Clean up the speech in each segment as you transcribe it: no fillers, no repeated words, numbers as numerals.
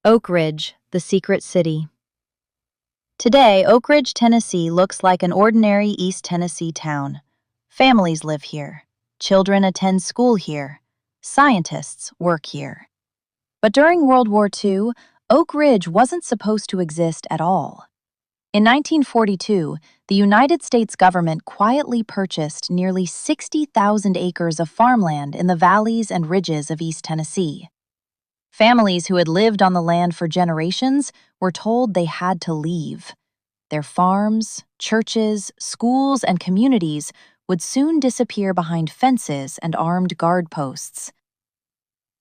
Oak Ridge, the secret city. Today, Oak Ridge, Tennessee looks like an ordinary East Tennessee town. Families live here. Children attend school here. Scientists work here. But during World War II, Oak Ridge wasn't supposed to exist at all. In 1942, the United States government quietly purchased nearly 60,000 acres of farmland in the valleys and ridges of East Tennessee. Families who had lived on the land for generations were told they had to leave. Their farms, churches, schools, and communities would soon disappear behind fences and armed guard posts.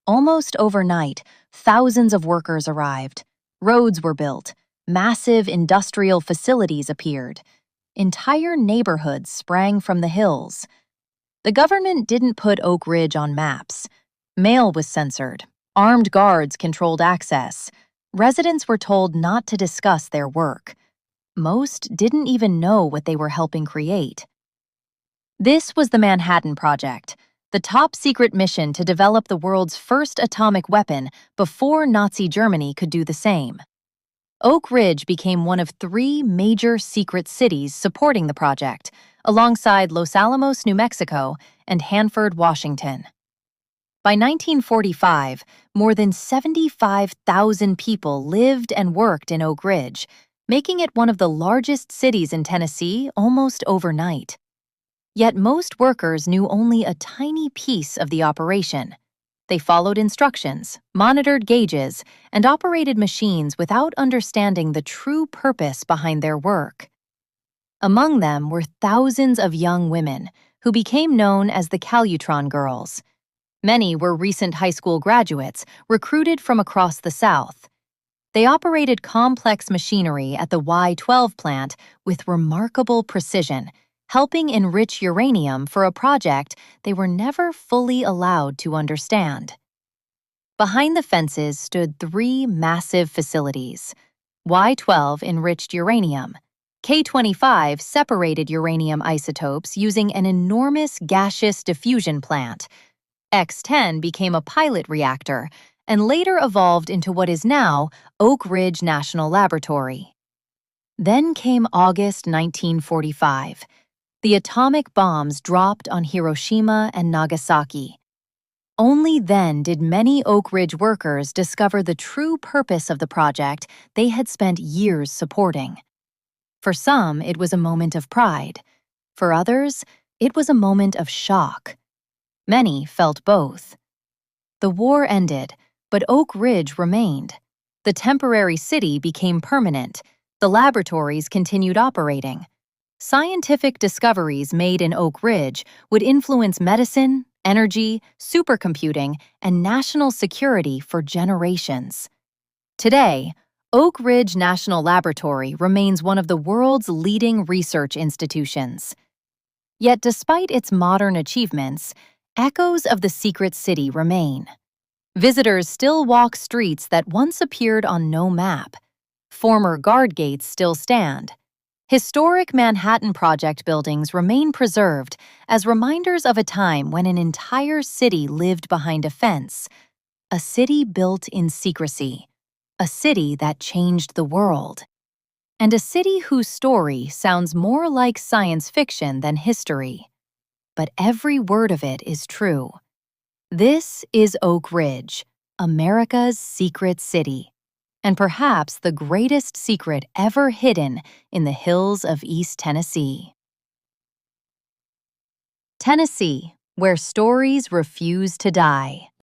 Almost overnight, thousands of workers arrived. Roads were built. Massive industrial facilities appeared. Entire neighborhoods sprang from the hills. The government didn't put Oak Ridge on maps. Mail was censored. Armed guards controlled access. Residents were told not to discuss their work. Most didn't even know what they were helping create. This was the Manhattan Project, the top-secret mission to develop the world's first atomic weapon before Nazi Germany could do the same. Oak Ridge became one of 3 major secret cities supporting the project, alongside Los Alamos, New Mexico, and Hanford, Washington. By 1945, more than 75,000 people lived and worked in Oak Ridge, making it one of the largest cities in Tennessee almost overnight. Yet most workers knew only a tiny piece of the operation. They followed instructions, monitored gauges, and operated machines without understanding the true purpose behind their work. Among them were thousands of young women who became known as the Calutron Girls. Many were recent high school graduates recruited from across the South. They operated complex machinery at the Y-12 plant with remarkable precision, helping enrich uranium for a project they were never fully allowed to understand. Behind the fences stood 3 massive facilities. Y-12 enriched uranium. K-25 separated uranium isotopes using an enormous gaseous diffusion plant. X-10 became a pilot reactor and later evolved into what is now Oak Ridge National Laboratory. Then came August 1945. The atomic bombs dropped on Hiroshima and Nagasaki. Only then did many Oak Ridge workers discover the true purpose of the project they had spent years supporting. For some, it was a moment of pride. For others, it was a moment of shock. Many felt both. The war ended, but Oak Ridge remained. The temporary city became permanent. The laboratories continued operating. Scientific discoveries made in Oak Ridge would influence medicine, energy, supercomputing, and national security for generations. Today, Oak Ridge National Laboratory remains one of the world's leading research institutions. Yet despite its modern achievements, echoes of the secret city remain. Visitors still walk streets that once appeared on no map. Former guard gates still stand. Historic Manhattan Project buildings remain preserved as reminders of a time when an entire city lived behind a fence. A city built in secrecy. A city that changed the world. And a city whose story sounds more like science fiction than history. But every word of it is true. This is Oak Ridge, America's secret city, and perhaps the greatest secret ever hidden in the hills of East Tennessee. Tennessee, where stories refuse to die.